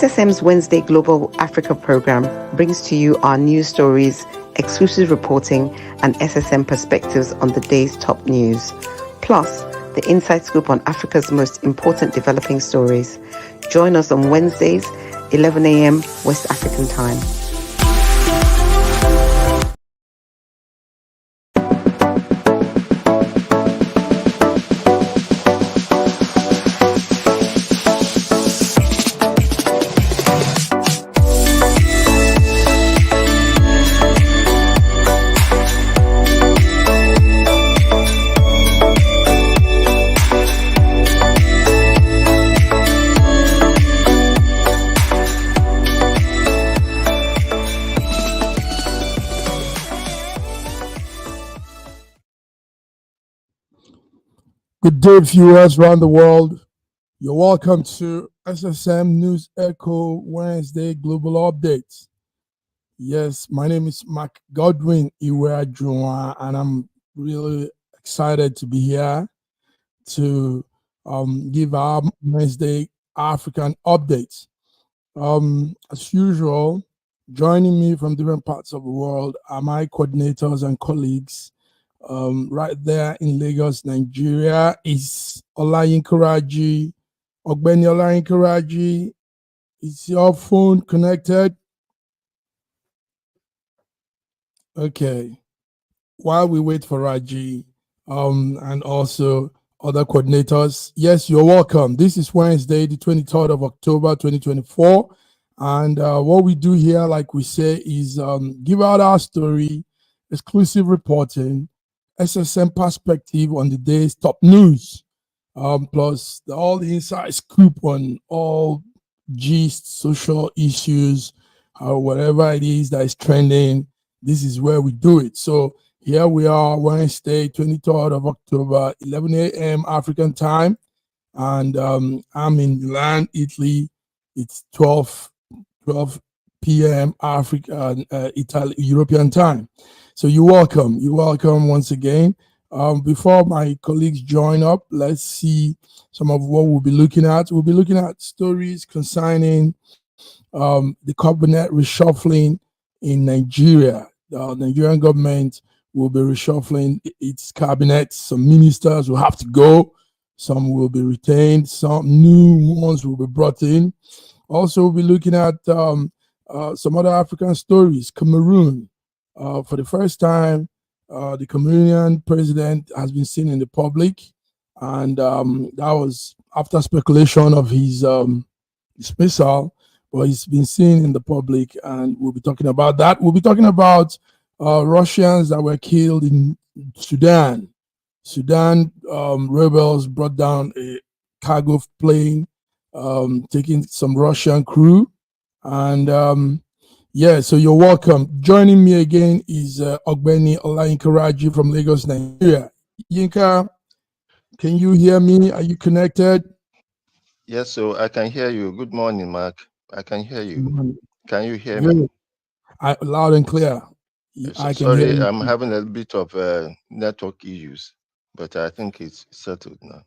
SSM's Wednesday Global Africa program brings to you our news stories, exclusive reporting, and SSM perspectives on the day's top news. Plus, the inside scoop on Africa's most important developing stories. Join us on Wednesdays, 11 a.m. West African time. Good day, viewers around the world. You're welcome to SSM News Echo Wednesday Global Updates. Yes, my name is Mark Godwin Iweajunwa, and I'm really excited to be here to give our Wednesday African updates. As usual, joining me from different parts of the world are my coordinators and colleagues. Right there in Lagos, Nigeria is Olayinka Raji. Ogbeni Olayinka Raji, is your phone connected? Okay. While we wait for Raji, and also other coordinators, yes, you're welcome. This is Wednesday, the 23rd of October, 2024. And what we do here, like we say, is give out our story, exclusive reporting, SSM perspective on the day's top news, plus all the inside scoop on all gist, social issues, whatever it is that is trending. This is where we do it. So here we are, Wednesday, 23rd of October, 11 a.m. African time, and I'm in Milan, Italy. It's 12 p.m. African, European time. So you're welcome. You're welcome once again. Before my colleagues join up, let's see some of what we'll be looking at. We'll be looking at stories concerning the cabinet reshuffling in Nigeria. The Nigerian government will be reshuffling its cabinet. Some ministers will have to go. Some will be retained. Some new ones will be brought in. Also, we'll be looking at some other African stories. Cameroon. For the first time, the Cameroonian president has been seen in the public, and that was after speculation of his dismissal, but he's been seen in the public, and we'll be talking about that. We'll be talking about Russians that were killed in Sudan. Rebels brought down a cargo plane, taking some Russian crew, and yeah, so you're welcome. Joining me again is Ogbeni Olayinka Raji from Lagos, Nigeria. Yinka, can you hear me? Are you connected? Yes, so I can hear you. Good morning, Mark. I can hear you. Can you hear me? Loud and clear. I can hear you. I'm having a bit of network issues, but I think it's settled now.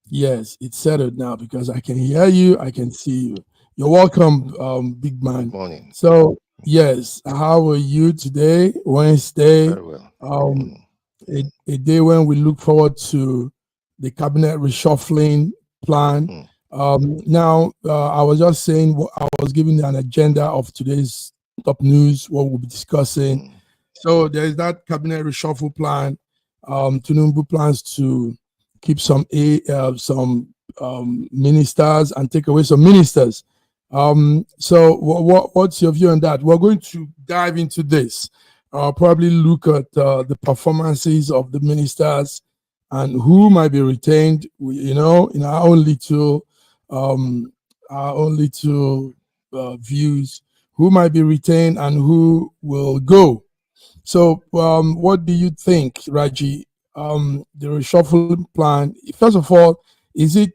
Yes, it's settled now because I can hear you. I can see you. You're welcome, big man. Good morning. So, yes, how are you today? Wednesday. Very well. a day when we look forward to the cabinet reshuffling plan. Now, I was just saying, I was giving an agenda of today's top news, what we'll be discussing. So there's that cabinet reshuffle plan. Tinubu plans to keep some ministers and take away some ministers. So what's your view on that? We're going to dive into this. Probably look at the performances of the ministers and who might be retained. In our own little views, who might be retained and who will go. So, what do you think, Raji? The reshuffling plan. First of all, is it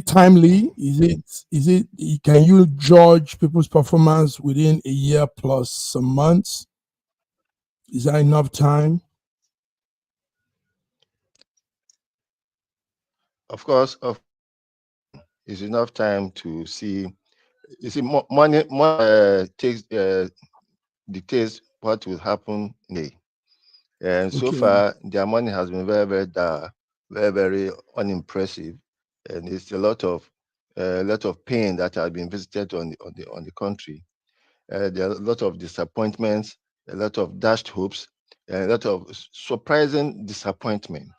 timely? Is it? Can you judge people's performance within a year plus some months? Is that enough time? Of course, it's enough time to see. You see, money dictates what will happen today. And so far, their money has been very, very dull, very, very unimpressive, and it's a lot of pain that has been visited on the country. There are a lot of disappointments, a lot of dashed hopes, and a lot of surprising disappointment.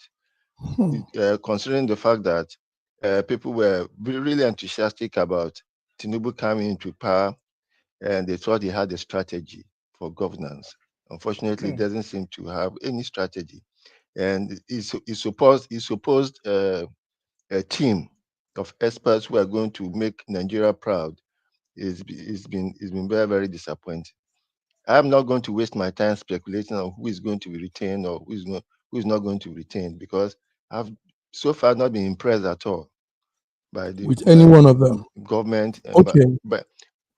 Considering the fact that people were really enthusiastic about Tinubu coming into power, and they thought he had a strategy for governance. Unfortunately, it doesn't seem to have any strategy, and he's supposed a team of experts who are going to make Nigeria proud. It's been very, very disappointing. I'm not going to waste my time speculating on who is going to be retained or who is not going to be retained, because I've so far not been impressed at all by any one of them government. Okay, but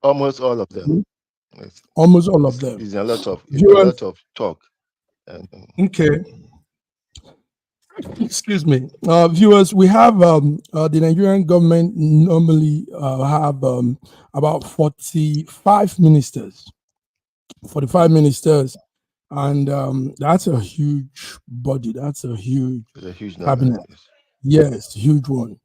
almost all of them. Almost all of them. It's a lot of talk. Okay. Excuse me, viewers. We have the Nigerian government normally have about 45 ministers. 45 ministers, and that's a huge body. That's a huge cabinet. Yes, huge one.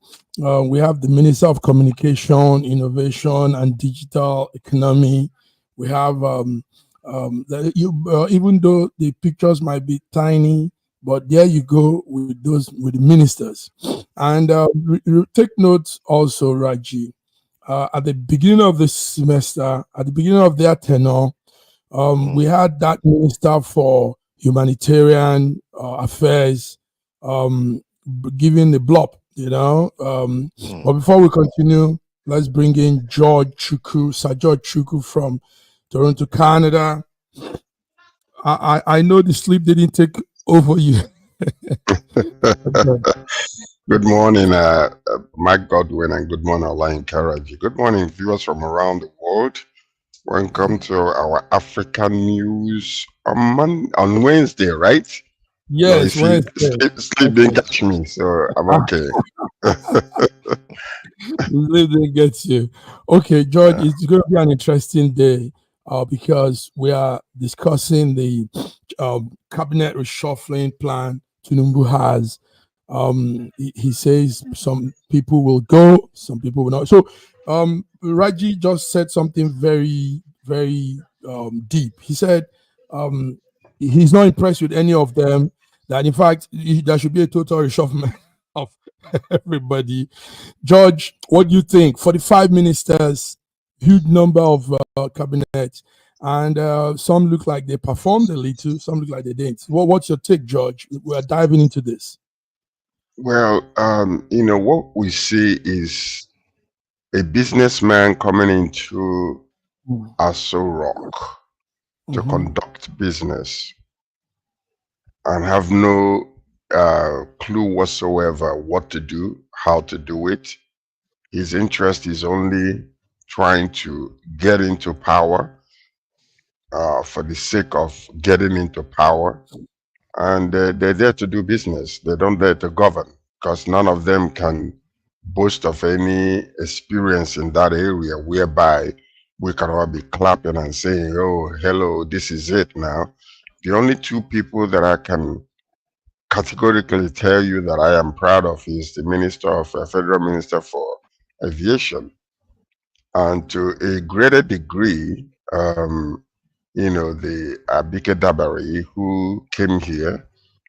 We have the Minister of Communication, Innovation, and Digital Economy. We have even though the pictures might be tiny, but there you go with the ministers. And take note also, Raji, at the beginning of the semester, at the beginning of their tenure, we had that Minister for Humanitarian Affairs giving the blop, But before we continue, let's bring in Sir George Chukwu from Toronto, Canada. I know the sleep didn't take over you. Good morning, Mike Godwin, and good morning, Alain Karaji. Good morning, viewers from around the world. Welcome to our African news on Wednesday, right? Yes, Wednesday. Sleep didn't catch me, so I'm okay. Sleep didn't get you. Okay, George, it's going to be an interesting day because we are discussing the cabinet reshuffling plan Tinubu has. He says some people will go, some people will not. So Raji just said something very, very deep. He said he's not impressed with any of them, that in fact there should be a total reshuffle of everybody. George, what do you think? 45 ministers, huge number of cabinet, and some look like they performed a little, some look like they didn't. What's your take, George? We're diving into this. Well, what we see is a businessman coming into Aso Rock to conduct business and have no clue whatsoever what to do, how to do it. His interest is only trying to get into power for the sake of getting into power. And they're there to do business. They don't dare to govern, because none of them can boast of any experience in that area whereby we can all be clapping and saying, oh, hello, this is it now. The only two people that I can categorically tell you that I am proud of is the Federal Minister for Aviation, and to a greater degree, the Abike Dabari, who came here.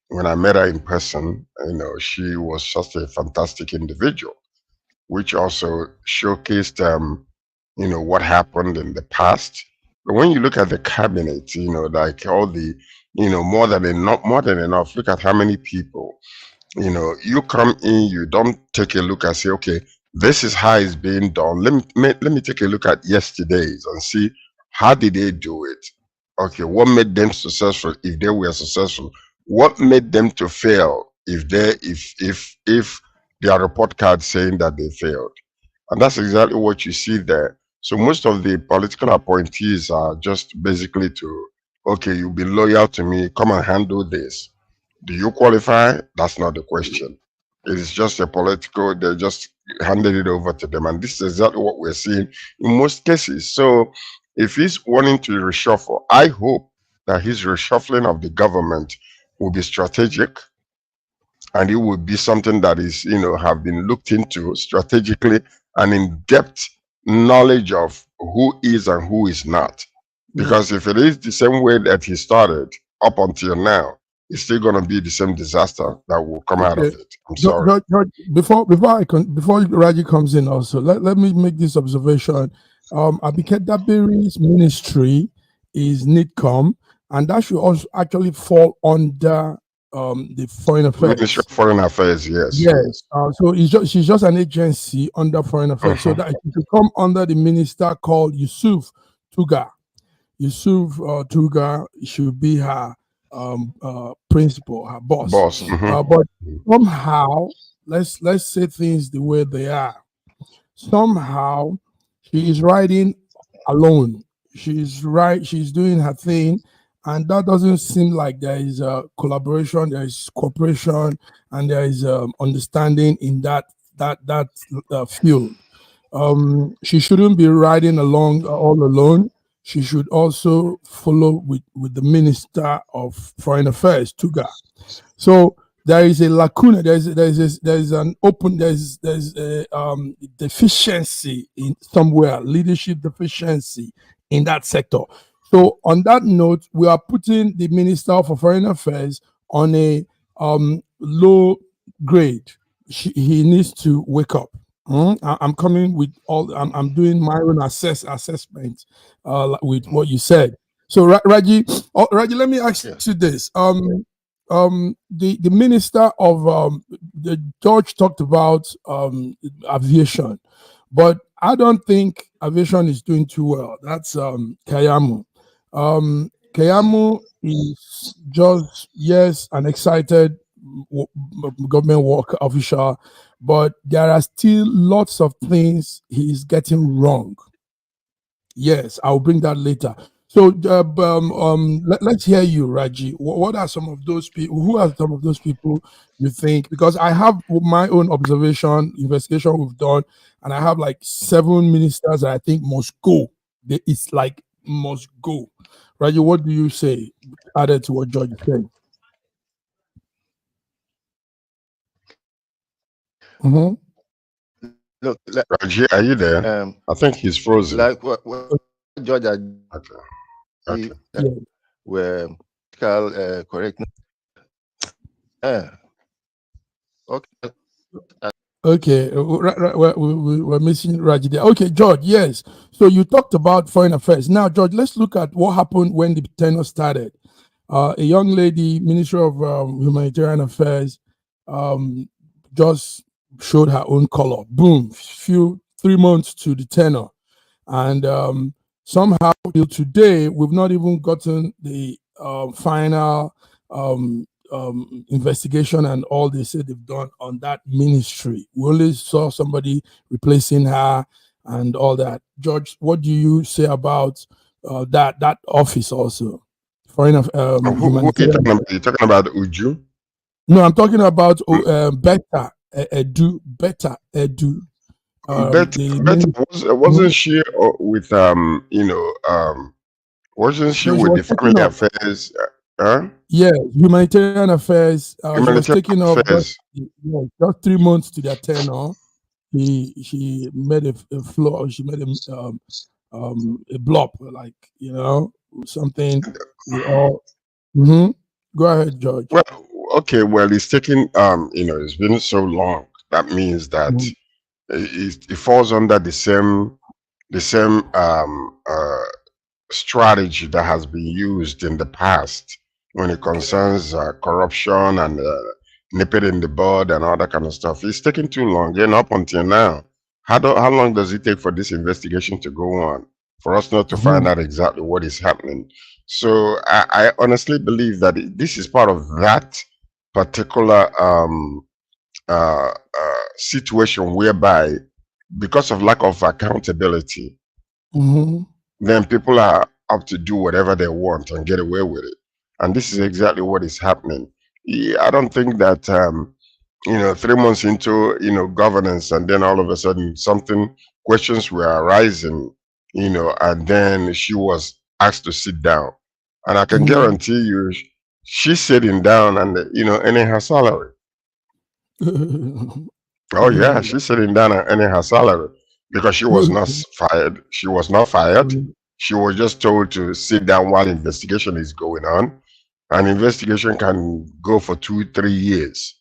When I met her in person, she was just a fantastic individual, which also showcased, what happened in the past. But when you look at the cabinet, like all the, more than enough. Look at how many people, you come in, you don't take a look and say, okay, this is how it's being done. Let me take a look at yesterday's and see how did they do it. Okay, what made them successful if they were successful? What made them to fail if their report card saying that they failed? And that's exactly what you see there. So most of the political appointees are just basically to, okay, you'll be loyal to me, come and handle this. Do you qualify? That's not the question. It is just a political, they just handed it over to them. And this is exactly what we're seeing in most cases. So if he's wanting to reshuffle, I hope that his reshuffling of the government will be strategic, and it will be something that is, have been looked into strategically and in depth knowledge of who is and who is not. Because if it is the same way that he started up until now, it's still going to be the same disaster that will come out of it. I'm sorry. Before Raji comes in also, let me make this observation. Abike Dabiri's ministry is NITCOM, and that should also actually fall under the Foreign Affairs. Ministry of Foreign Affairs, yes. Yes. So she's just an agency under Foreign Affairs. So that it should come under the minister called Yusuf Tuga. Yusuf Tuga should be her principal, her boss. But somehow, let's say things the way they are. Somehow, she is riding alone. She's doing her thing, and that doesn't seem like there is a collaboration, there is cooperation, and there is understanding in that field. She shouldn't be riding along all alone. She should also follow with the Minister of Foreign Affairs, Tuga. So there is a lacuna. There's a deficiency in somewhere, leadership deficiency in that sector. So on that note, we are putting the Minister for Foreign Affairs on a low grade. He needs to wake up. I'm coming with all. I'm doing my own assessment with what you said. So Raji, let me ask you this. The minister of the George talked about aviation, but I don't think aviation is doing too well. That's Kayamu. Kayamu is just an excited government work official, but there are still lots of things he's getting wrong. Yes, I'll bring that later. So let's hear you, Raji. What are some of those people? Who are some of those people you think? Because I have my own observation, investigation we've done, and I have like 7 ministers that I think must go. It's like must go. Raji, what do you say added to what George said? Look, Raji, are you there? I think he's frozen. Like what George had were correct. Okay, we're missing Raji there. Okay, George, yes. So you talked about foreign affairs. Now, George, let's look at what happened when the tenure started. A young lady, Minister of Humanitarian Affairs, just showed her own color. Boom, 3 months to the tenure. And somehow till today, we've not even gotten the final investigation and all they said they've done on that ministry. We only saw somebody replacing her and all that. George, what do you say about that office also? Foreign who are you talking about? You're talking about Uju? No, I'm talking about Beta Edu. Wasn't she with wasn't she with the family affairs? Yeah, humanitarian affairs. She was Humanitarian taking off affairs. just 3 months to their tenure. She made a flaw. She made a blob, like, something we all. Go ahead, George. Well, okay. Well, it's taking it's been so long. That means that it falls under the same strategy that has been used in the past when it concerns corruption and nip it in the bud and all that kind of stuff. It's taking too long. And up until now, how long does it take for this investigation to go on for us not to find out exactly what is happening? So I honestly believe that this is part of that particular situation whereby, because of lack of accountability, then people are up to do whatever they want and get away with it. And this is exactly what is happening. I don't think that 3 months into governance, and then all of a sudden questions were arising, and then she was asked to sit down. And I can guarantee you, she's sitting down and earning her salary. Oh yeah, she's sitting down and earning her salary because she was not fired. She was not fired. She was just told to sit down while investigation is going on. An investigation can go for 2-3 years,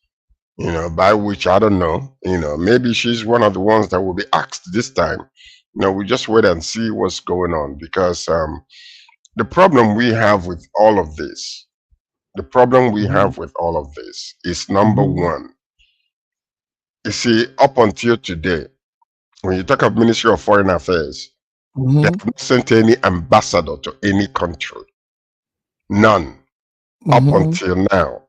by which I don't know, maybe she's one of the ones that will be asked this time. We just wait and see what's going on, because the problem we have with all of this, is number one. You see, up until today, when you talk of Ministry of Foreign Affairs, they have not sent any ambassador to any country. None. Up until now.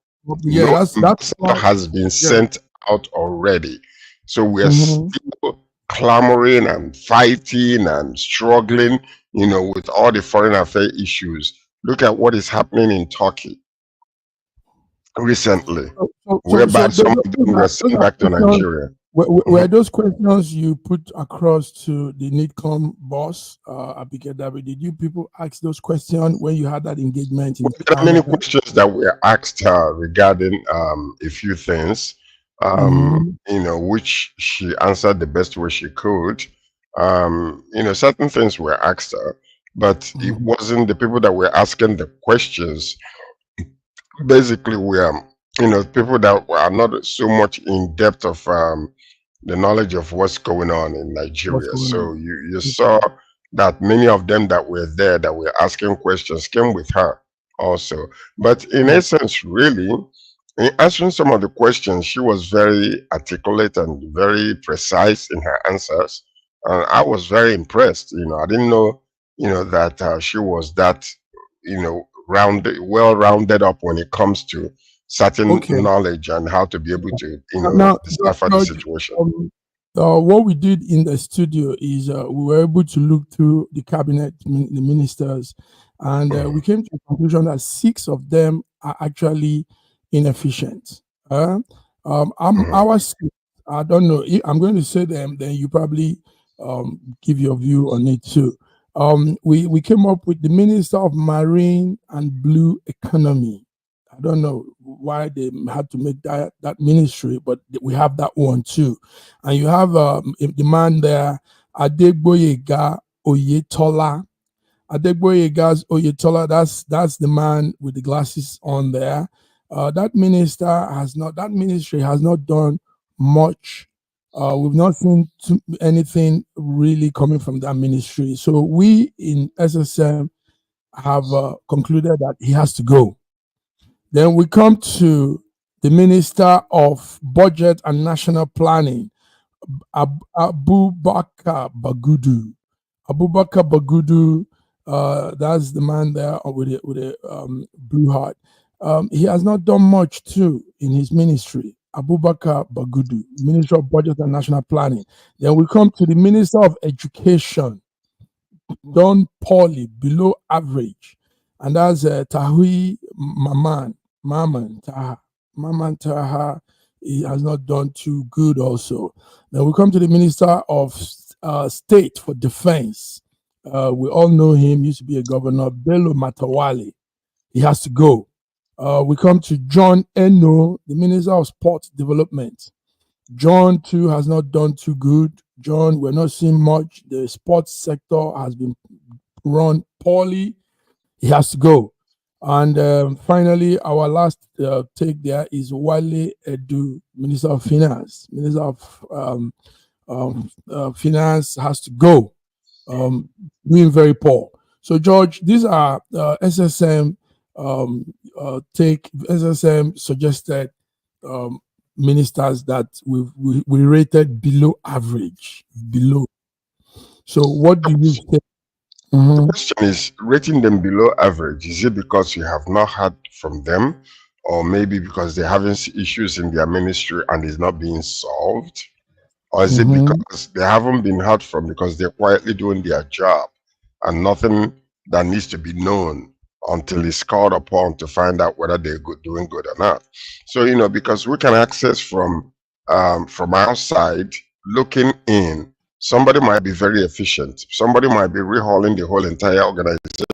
Yeah, No that's ambassador has been sent out already. So we're still clamoring and fighting and struggling, with all the foreign affairs issues. Look at what is happening in Turkey recently, whereby some of them were sent back to Nigeria. Were those questions you put across to the NIDCOM boss, Abike Dabi? Did you people ask those questions when you had that engagement? There are many questions that were asked regarding a few things, which she answered the best way she could. Certain things were asked her, but it wasn't the people that were asking the questions. Basically, were people that are not so much in depth of the knowledge of what's going on in Nigeria. So you saw that many of them that were there that were asking questions came with her also. But in essence, really, in answering some of the questions, she was very articulate and very precise in her answers. And I was very impressed. I didn't know, that she was that, well-rounded up when it comes to certain knowledge and how to be able to, decipher the situation. What we did in the studio is we were able to look through the cabinet, the ministers, and we came to the conclusion that 6 of them are actually inefficient. Our 6, I don't know. I'm going to say them, then you probably give your view on it too. We came up with the Minister of Marine and Blue Economy. I don't know why they had to make that ministry, but we have that one too. And you have the man there, Adegboyega Oyetola. Adegboyega's Oyetola, that's the man with the glasses on there. That ministry has not done much. We've not seen anything really coming from that ministry. So we in SSM have concluded that he has to go. Then we come to the Minister of Budget and National Planning, Abubakar Bagudu. Abubakar Bagudu, that's the man there with a blue heart. He has not done much too in his ministry. Abubakar Bagudu, Minister of Budget and National Planning. Then we come to the Minister of Education, done poorly, below average, and that's Tahui Maman Taha. He has not done too good also. Then we come to the Minister of State for Defense. We all know him, used to be a governor, Bello Matawale. He has to go. We come to John Eno, the Minister of Sports Development. John, too, has not done too good. John, we're not seeing much. The sports sector has been run poorly. He has to go. And finally, our last take there is Wale Edu, Minister of Finance. Minister of Finance has to go. Doing very poor. So, George, these are SSM SSM suggested ministers that we rated below average. Below. So, what do you think? The question is, rating them below average, is it because you have not heard from them, or maybe because they're having issues in their ministry and it's not being solved? Or is it because they haven't been heard from because they're quietly doing their job and nothing that needs to be known until it's called upon to find out whether they're doing good or not? So, you know, because we can access from outside looking in, somebody might be very efficient. Somebody might be rehauling the whole entire organization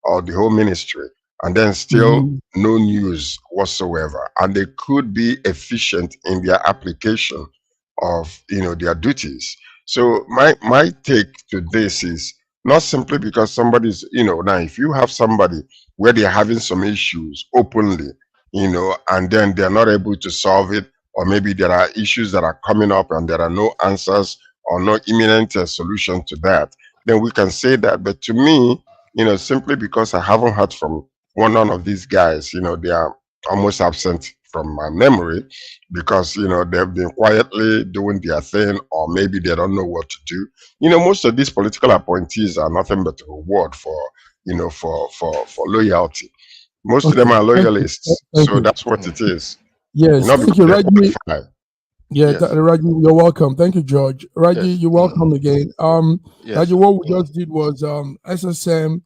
or the whole ministry, and then still no news whatsoever. And they could be efficient in their application of, you know, their duties. So my take to this is not simply because somebody's, you know, now if you have somebody where they're having some issues openly, you know, and then they're not able to solve it, or maybe there are issues that are coming up and there are no answers or no imminent solution to that, then we can say that. But to me, you know, simply because I haven't heard from one of these guys, you know, they are almost absent from my memory because, you know, they've been quietly doing their thing, or maybe they don't know what to do. You know, most of these political appointees are nothing but a reward for, you know, for loyalty. Most of them are loyalists. So that's what it is. Yes, Not thank you, because they Raji. qualify. Yeah, Yes. Raji, you're welcome. Thank you, George. Raji, Yes. you're welcome again. Yes. Raji, what we just did was SSM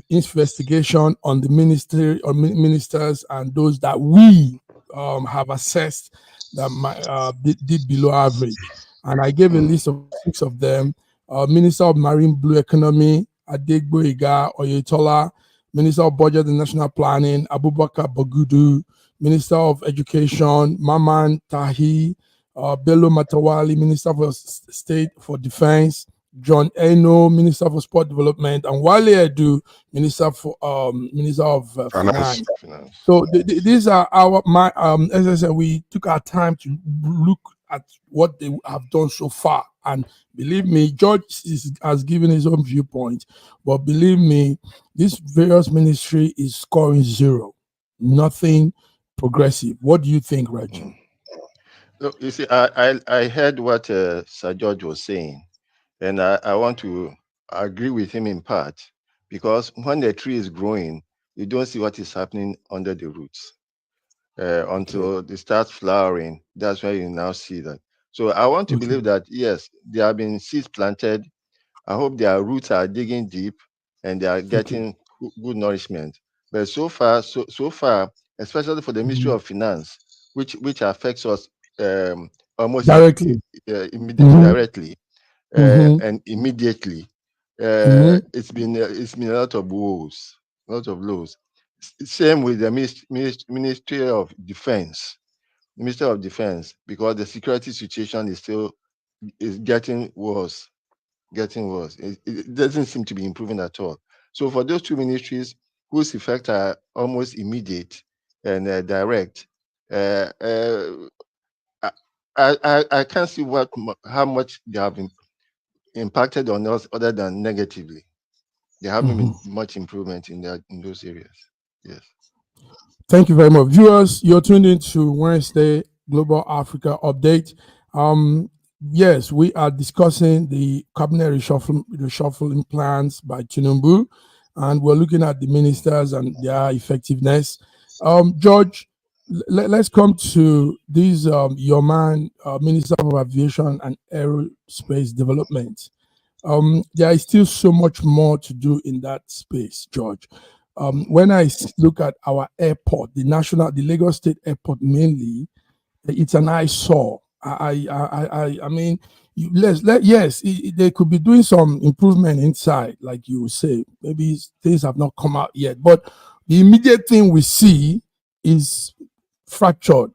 investigation on the ministry or ministers and those that we have assessed that did below average. And I gave a list of 6 of them. Minister of Marine Blue Economy, Adegboyega Oyetola. Minister of Budget and National Planning, Abubakar Bagudu. Minister of Education, Maman Tahi. Bello Matawali, Minister for State for Defense. John Eno, Minister for Sport Development, and Wale Edu, Minister of Finance. So these are as I said, we took our time to look at what they have done so far. And believe me, George has given his own viewpoint, but believe me, this various ministry is scoring 0, nothing progressive. What do you think, Raji? Look, you see, I heard what Sir George was saying, and I want to agree with him in part, because when the tree is growing, you don't see what is happening under the roots until it starts flowering. That's why you now see that. So I want to believe that, yes, there have been seeds planted. I hope their roots are digging deep and they are getting good nourishment. But so far, especially for the Ministry of Finance, which affects us almost Directly. directly and immediately, it's been a lot of woes, a lot of lows. Same with the Ministry of Defense, Minister of Defense, because the security situation is getting worse, It doesn't seem to be improving at all. So for those 2 ministries whose effects are almost immediate and direct, I can't see how much they have impacted on us other than negatively. There haven't been much improvement in those areas. Yes. Thank you very much. Viewers, you're tuned into Wednesday Global Africa Update. Yes, we are discussing the cabinet reshuffling plans by Tinubu, and we're looking at the ministers and their effectiveness. George, let's come to this, your man, Minister of Aviation and Aerospace Development. There is still so much more to do in that space, George. When I look at our airport, the Lagos State Airport mainly, it's an eyesore. I mean, yes, they could be doing some improvement inside, like you say. Maybe things have not come out yet, but the immediate thing we see is fractured.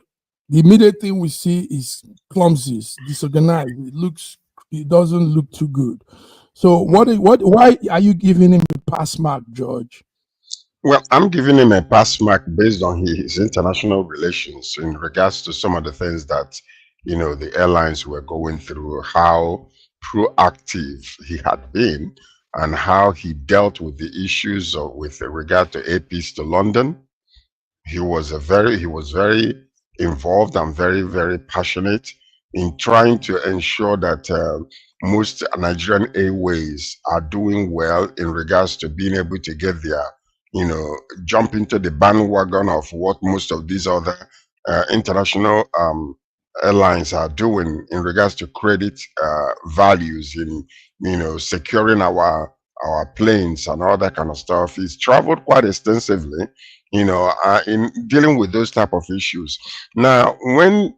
The immediate thing we see is clumsy, disorganized. It doesn't look too good. So why are you giving him a pass mark, George? Well, I'm giving him a pass mark based on his international relations in regards to some of the things that, the airlines were going through, how proactive he had been, and how he dealt with the issues with regard to APs to London. He was very involved and very, very passionate in trying to ensure that most Nigerian airways are doing well in regards to being able to get their, jump into the bandwagon of what most of these other international airlines are doing in regards to credit values in, securing our planes and all that kind of stuff. He's traveled quite extensively, in dealing with those type of issues. Now, when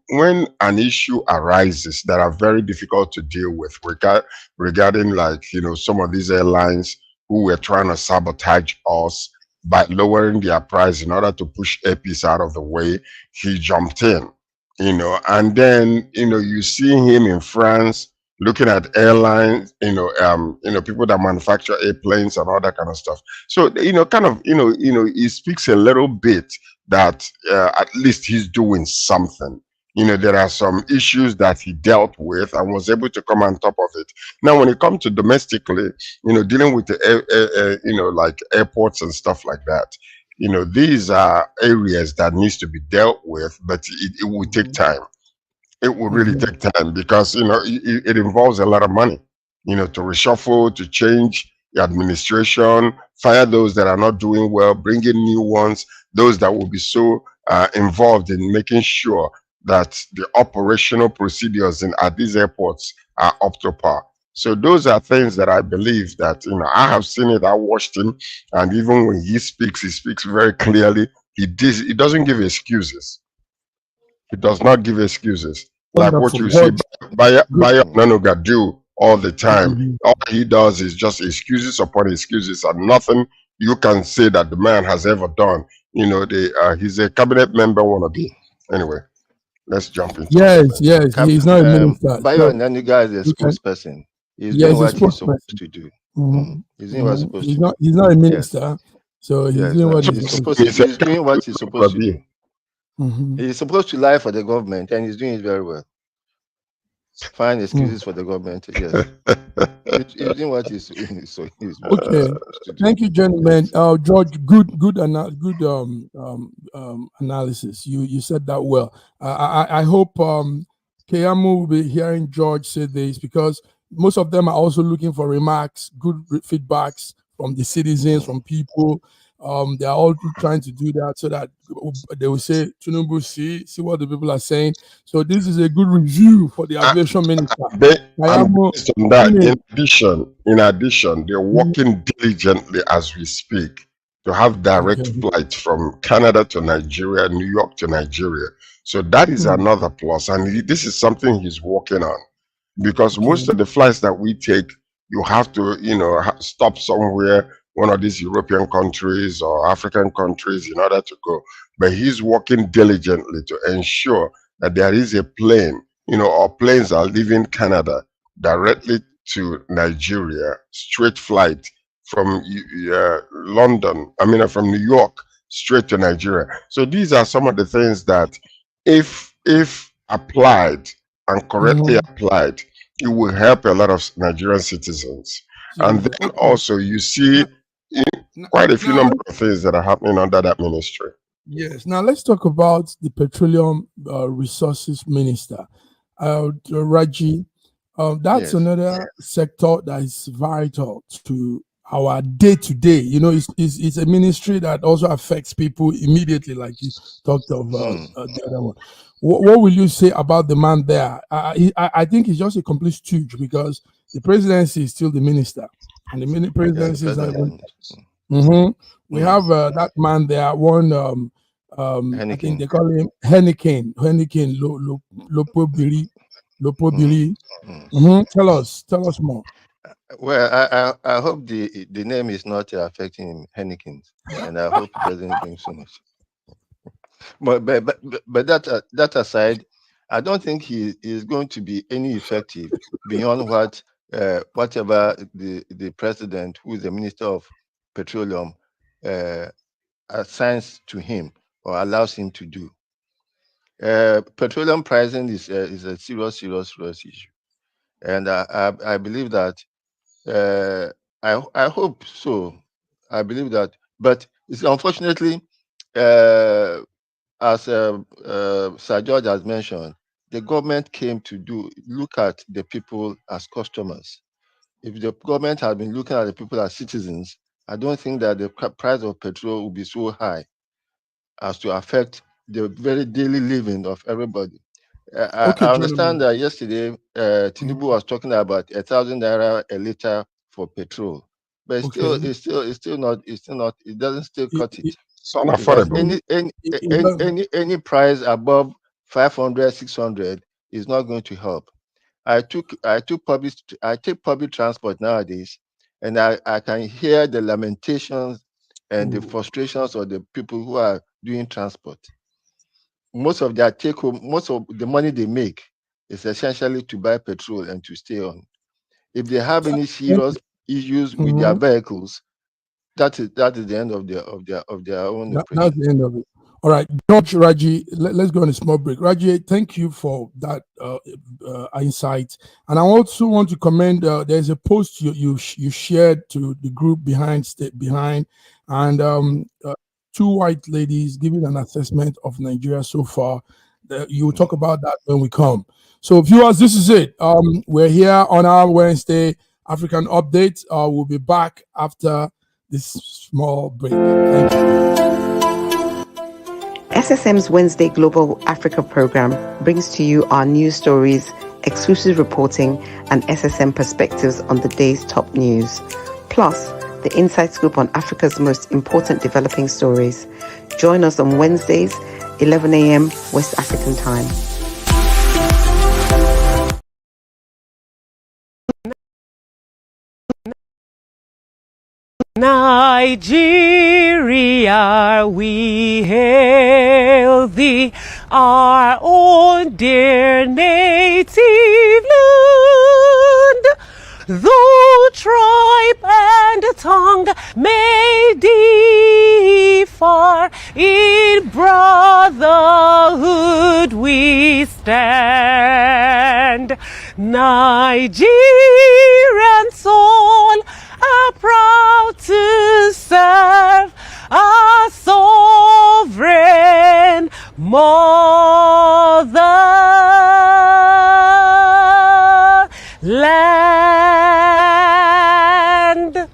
an issue arises that are very difficult to deal with, regarding like, some of these airlines who were trying to sabotage us by lowering their price in order to push APs out of the way, he jumped in, and then, you see him in France looking at airlines, people that manufacture airplanes and all that kind of stuff. So, it speaks a little bit that at least he's doing something. There are some issues that he dealt with and was able to come on top of it. Now, when it comes to domestically, dealing with the, like airports and stuff like that, these are areas that needs to be dealt with, but it will take time. It will really take time because it involves a lot of money, to reshuffle, to change the administration, fire those that are not doing well, bring in new ones, those that will be so involved in making sure that the operational procedures at these airports are up to par. So those are things that I believe that, I have seen it, I watched him, and even when he speaks very clearly. He doesn't give excuses. He does not give excuses. Like what Wonderful. you see Bayo Nanuga do all the time. All he does is just excuses upon excuses and nothing you can say that the man has ever done. He's a cabinet member wannabe. Anyway, let's jump into it. Yes. He's not a minister. Bayo Nanuga is a spokesperson. He's doing what he's supposed to do. He's doing what he's supposed to do. He's not a minister, so he's doing what he's supposed to do. He's doing what he's supposed to do. He's supposed to lie for the government, and he's doing it very well. Find excuses for the government. Yes, he's doing what he's okay. Thank you, gentlemen. George, good analysis. You said that well. I hope Keyamu will be hearing George say this because most of them are also looking for remarks, good feedbacks from the citizens, from people. They are all trying to do that so that they will say, Tinubu, see what the people are saying. So this is a good review for the aviation minister. Based on that, in addition, they're working diligently as we speak to have direct flights from Canada to Nigeria, New York to Nigeria. So that is another plus. And this is something he's working on because most of the flights that we take, you have to, stop somewhere, one of these European countries or African countries in order to go. But he's working diligently to ensure that there is a plane, or planes are leaving Canada directly to Nigeria, straight flight from London, from New York, straight to Nigeria. So these are some of the things that if applied and correctly applied, it will help a lot of Nigerian citizens. And then also you see quite a few number of things that are happening under that ministry. Yes. Now let's talk about the Petroleum Resources Minister, Raji. That's another sector that is vital to our day-to-day. It's a ministry that also affects people immediately, like you talked of the other one. What will you say about the man there? I think he's just a complete stooge because the presidency is still the minister, and the presidency is not even. We have that man there, one I think Henneken. they call him Henneken. Lopobiri. Tell us more. Well, I hope the name is not affecting him, Henneken, and I hope it doesn't bring so much. But that aside, I don't think he is going to be any effective beyond whatever the president, who is the minister of petroleum, assigns to him or allows him to do. Petroleum pricing is a serious issue, and I believe that I hope so. I believe that, but it's unfortunately, as Sir George has mentioned, the government came to look at the people as customers. If the government had been looking at the people as citizens, I don't think that the price of petrol would be so high as to affect the very daily living of everybody. I understand that yesterday Tinubu was talking about 1,000 naira a liter for petrol, but it's still not. It doesn't still cut it. It's unaffordable. Because any price above 500, 600 is not going to help. I take public transport nowadays, and I can hear the lamentations and the frustrations of the people who are doing transport. Most of their take home, most of the money they make is essentially to buy petrol and to stay on. If they have any serious issues with their vehicles, that is the end of their own operation. That's the end of it. All right, George, Raji, let's go on a small break. Raji, thank you for that insight. And I also want to commend, there's a post you shared to the group behind, and two white ladies giving an assessment of Nigeria so far. You will talk about that when we come. So viewers, this is it. We're here on our Wednesday African Update. We'll be back after this small break. Thank you. SSM's Wednesday Global Africa program brings to you our news stories, exclusive reporting, and SSM perspectives on the day's top news. Plus, the inside scoop on Africa's most important developing stories. Join us on Wednesdays, 11 a.m. West African time. Nigeria, we hail thee, our own dear native land. Though tribe and tongue may differ, in brotherhood we stand. Nigerian soul are proud to serve our sovereign motherland.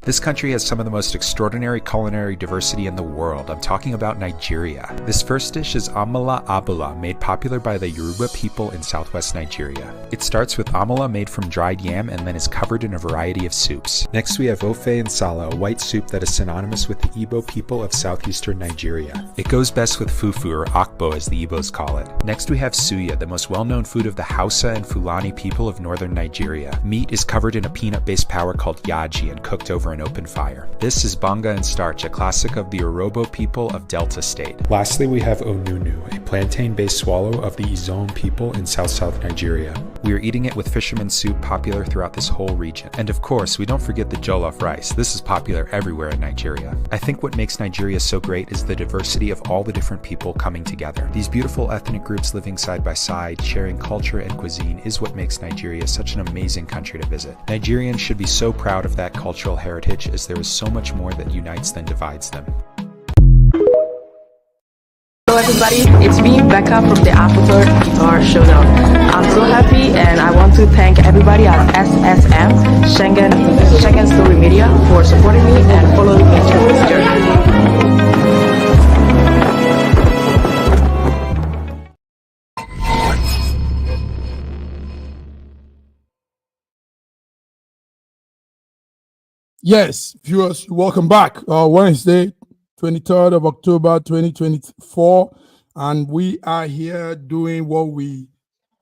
This country has some of the most extraordinary culinary diversity in the world. I'm talking about Nigeria. This first dish is amala abula, made popular by the Yoruba people in southwest Nigeria. It starts with amala made from dried yam and then is covered in a variety of soups. Next we have ofe nsala, a white soup that is synonymous with the Igbo people of southeastern Nigeria. It goes best with fufu, or akbo as the Igbos call it. Next we have suya, the most well-known food of the Hausa and Fulani people of northern Nigeria. Meat is covered in a peanut-based powder called yaji and cooked over an open fire. This is banga and starch, a classic of the Urhobo people of Delta State. Lastly, we have onunu, a plantain-based swallow of the Izon people in South Nigeria. We are eating it with fisherman soup, popular throughout this whole region. And of course, we don't forget the jollof rice. This is popular everywhere in Nigeria. I think what makes Nigeria so great is the diversity of all the different people coming together. These beautiful ethnic groups living side by side, sharing culture and cuisine is what makes Nigeria such an amazing country to visit. Nigerians should be so proud of that cultural heritage, as there is so much more that unites than divides them. Hello everybody, it's me, Becca from the Afterthought Guitar Showdown. I'm so happy and I want to thank everybody at SSM, Schengen Story Media, for supporting me and following me through this journey. Yes, viewers, welcome back. Wednesday, 23rd of October, 2024. And we are here doing what we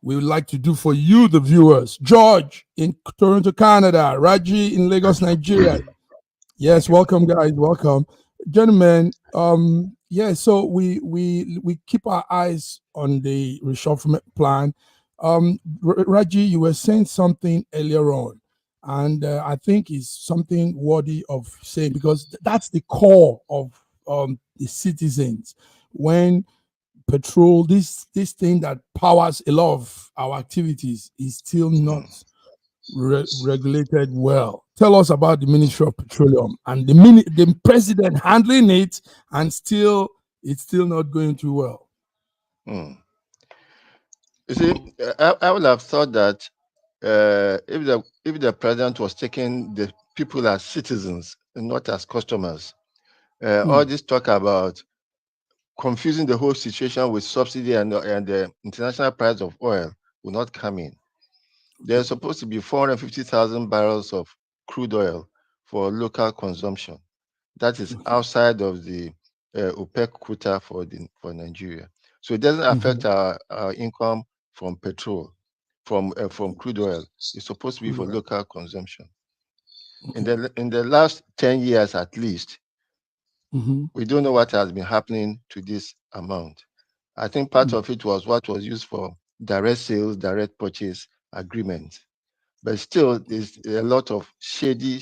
would like to do for you, the viewers. George in Toronto, Canada. Raji in Lagos, Nigeria. Yes, welcome, guys. Welcome. Gentlemen, so we keep our eyes on the reshufflement plan. Raji, you were saying something earlier on, and I think it's something worthy of saying, because that's the core of the citizens. When petrol, this thing that powers a lot of our activities, is still not regulated well. Tell us about the Ministry of Petroleum and the president handling it, and it's still not going too well. You see, I would have thought that if the president was taking the people as citizens and not as customers, all this talk about confusing the whole situation with subsidy and the international price of oil will not come in. There's supposed to be 450,000 barrels of crude oil for local consumption. That is outside of the OPEC quota for Nigeria. So it doesn't affect our income from petrol, from crude oil. It's supposed to be for local consumption. In the last 10 years at least, we don't know what has been happening to this amount. I think part of it was what was used for direct sales, direct purchase agreements. But still, there's a lot of shady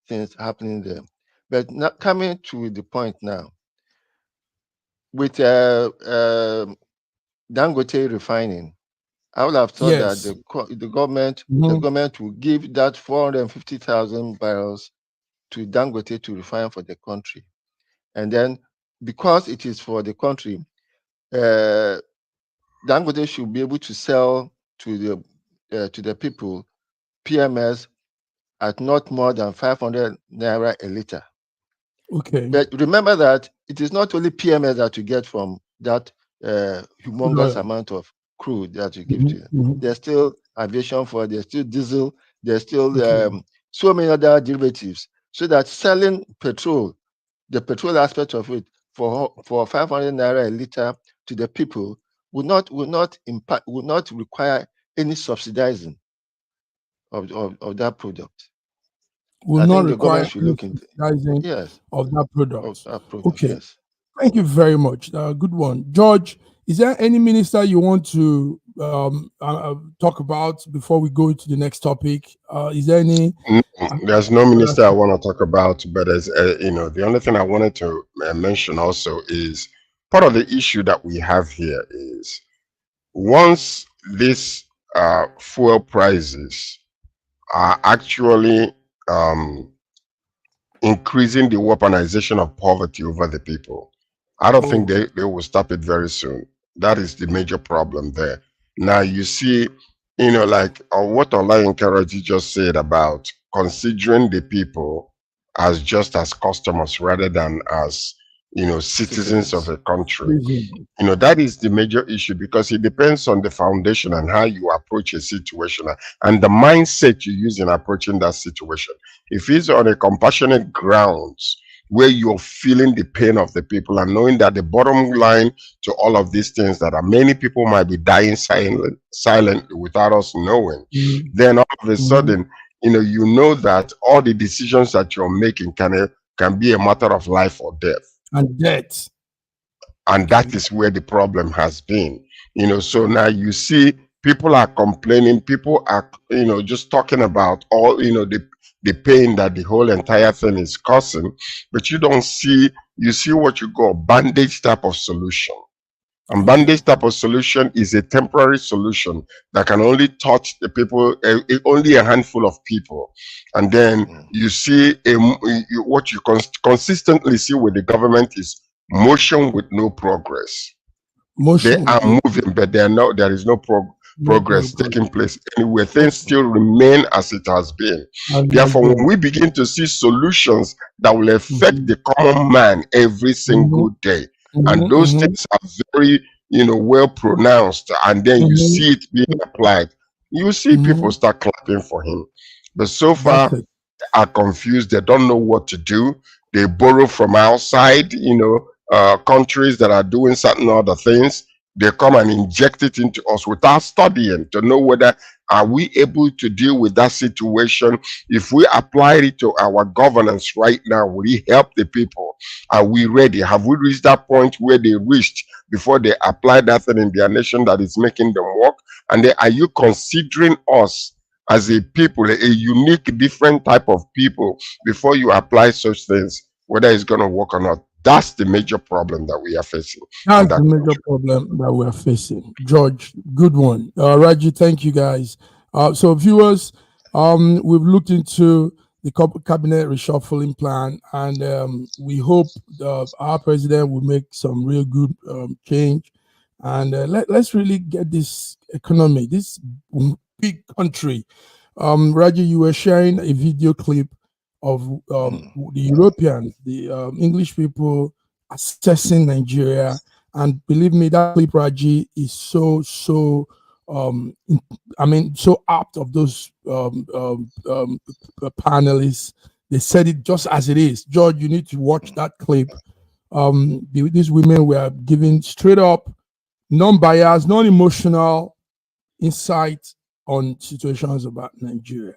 things happening there. But now, coming to the point now, with Dangote refining, I would have thought that the government will give that 450,000 barrels to Dangote to refine for the country. And then, because it is for the country, Dangote should be able to sell to the people PMS at not more than 500 naira a liter. Okay. But remember that it is not only PMS that you get from that humongous amount of crude that you give to you. There's still aviation fuel, there's still diesel, there's still so many other derivatives. So that selling petrol, the petrol aspect of it, for 500 naira a liter to the people would not require any subsidizing of that product. Will not require should look into of that product. Okay. Yes. Thank you very much. Good one. George, is there any minister you want to talk about before we go to the next topic? Is there any? There's no minister I want to talk about, but as the only thing I wanted to mention also is part of the issue that we have here is once these fuel prices are actually increasing the weaponization of poverty over the people, I don't think they will stop it very soon. That is the major problem there. Now you see, like what Olayinka Raji just said about considering the people as just as customers rather than as citizens of a country. That is the major issue, because it depends on the foundation and how you approach a situation and the mindset you use in approaching that situation. If it's on a compassionate grounds where you're feeling the pain of the people and knowing that the bottom line to all of these things that many people might be dying silently without us knowing, then all of a sudden, you know that all the decisions that you're making can be a matter of life or death. And death. And that is where the problem has been. So now you see people are complaining, people are, just talking about all, the pain that the whole entire thing is causing, but you see what you call bandage type of solution. And bandage type of solution is a temporary solution that can only touch the people, only a handful of people. And then you see what you consistently see with the government is motion with no progress. They are moving, but there is no progress taking place anywhere. Things still remain as it has been. Therefore, when we begin to see solutions that will affect the common man every single day, and those things are very, well pronounced, and then you see it being applied, you see people start clapping for him. But so far, are confused. They don't know what to do. They borrow from outside, countries that are doing certain other things. They come and inject it into us without studying to know whether are we able to deal with that situation. If we apply it to our governance right now, will it help the people? Are we ready? Have we reached that point where they reached before they apply that thing in their nation that is making them work? And then are you considering us as a people, a unique, different type of people, before you apply such things, whether it's going to work or not? That's the major problem that we are facing. That's the major problem that we are facing. George, good one. Raji, thank you guys. So viewers, we've looked into the cabinet reshuffling plan, and we hope our president will make some real good change. And let's really get this economy, this big country. Raji, you were sharing a video clip of the Europeans, the English people assessing Nigeria. And believe me, that clip, Raji, is so apt of those panelists. They said it just as it is. George, you need to watch that clip. These women were giving straight up, non-biased, non-emotional insight on situations about Nigeria.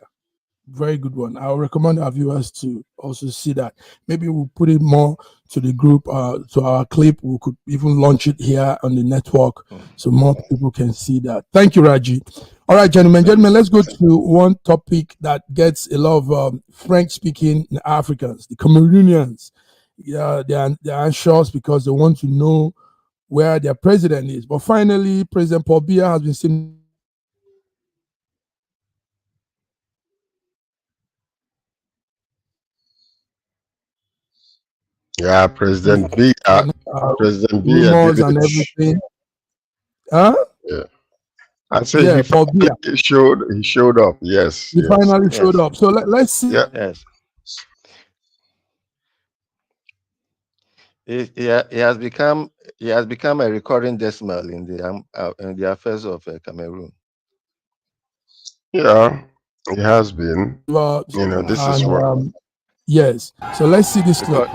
Very good one. I would recommend our viewers to also see that. Maybe we'll put it more to the group, to our clip. We could even launch it here on the network so more people can see that. Thank you, Raji. All right, gentlemen, let's go to one topic that gets a lot of French-speaking Africans, the Cameroonians. Yeah, they're anxious because they want to know where their president is. But finally, President Paul Biya has been seen. Yeah, President Biya. President Rumors and everything. Huh? Yeah. I said he showed up. Yes. He finally showed up. So let's see. Yeah. Yes. He has become a recurring decimal in the affairs of Cameroon. Yeah, it has been. This is what. Yes. So let's see this clip.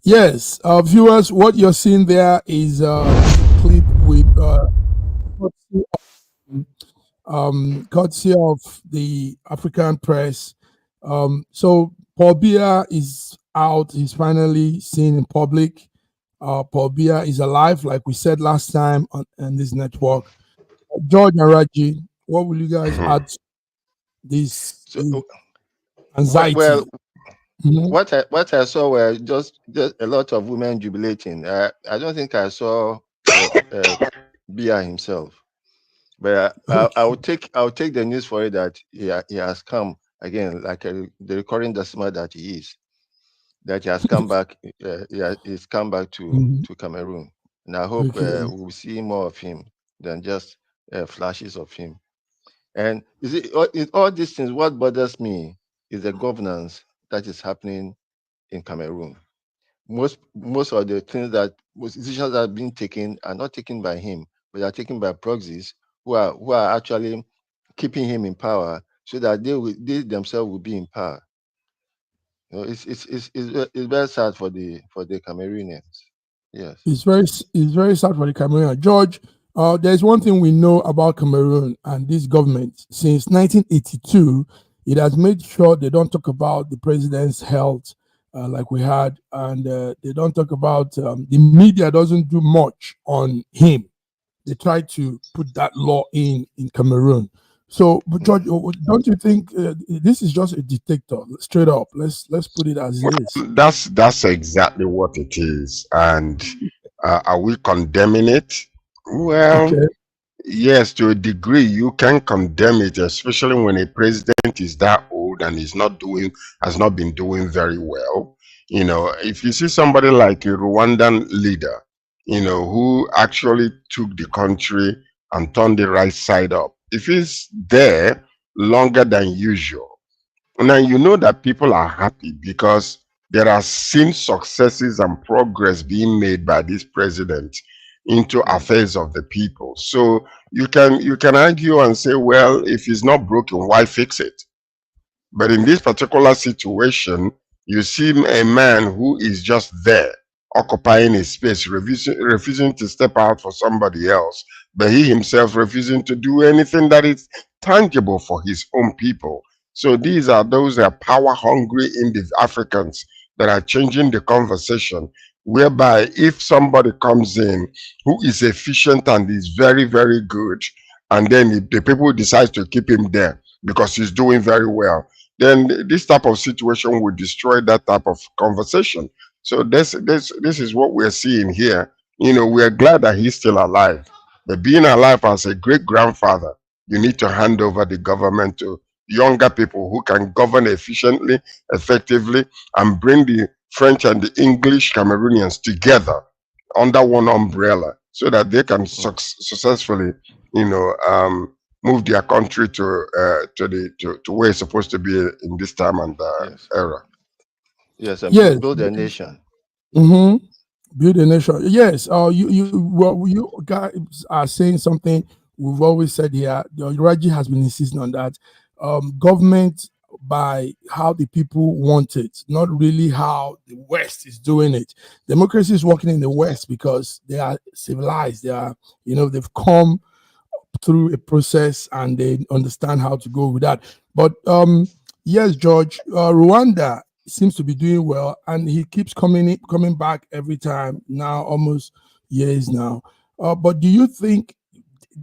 Yes, viewers, what you're seeing there is a clip with courtesy of the African press. So Paul Biya is out. He's finally seen in public. Paul Biya is alive, like we said last time on this network. George and Raji, what will you guys add to this anxiety? Well, what I saw were just a lot of women jubilating. I don't think I saw Biya himself, but I'll take the news for it that he has come again, like the recurring decimal that he is. That he has come back. He's come back to Cameroon, and I hope we'll see more of him than just flashes of him. And all these things, what bothers me is the governance that is happening in Cameroon. Most of the things decisions that are being taken are not taken by him, but are taken by proxies who are actually keeping him in power, so that they themselves will be in power. It's very sad for the Cameroonians. Yes, it's very sad for the Cameroonians. George, There's one thing we know about Cameroon and this government. Since 1982, it has made sure they don't talk about the president's health like we had, and they don't talk about, the media doesn't do much on him. They try to put that law in Cameroon. So, but George, don't you think this is just a dictator? Straight up, let's put it as it is. That's exactly what it is. And are we condemning it? Well, Okay. yes, to a degree, you can condemn it, especially when a president is that old and has not been doing very well. You know, if you see somebody like a Rwandan leader, you know, who actually took the country and turned the right side up, if he's there longer than usual, now you know that people are happy because there are seen successes and progress being made by this president into affairs of the people. So you can argue and say, well, if it's not broken, why fix it? But in this particular situation, you see a man who is just there, occupying a space, refusing to step out for somebody else, but he himself refusing to do anything that is tangible for his own people. So these are those that are power hungry in the Africans that are changing the conversation, whereby if somebody comes in who is efficient and is very, very good, and then the people decide to keep him there because he's doing very well, then this type of situation will destroy that type of conversation. So this is what we're seeing here. You know, we're glad that he's still alive. But being alive as a great grandfather, you need to hand over the government to younger people who can govern efficiently, effectively, and bring the French and the English Cameroonians together under one umbrella so that they can successfully, you know, move their country to where it's supposed to be in this time and era. Yes, and Yes. build a nation. Mm-hmm. Build a nation. Yes. You guys are saying something we've always said here. Raji has been insisting on that. Government by how the people want it, not really how the West is doing it. Democracy is working in the West because they are civilized. They are, you know, they've come through a process and they understand how to go with that. But yes, George, Rwanda seems to be doing well, and he keeps coming back every time now, almost years now. But do you think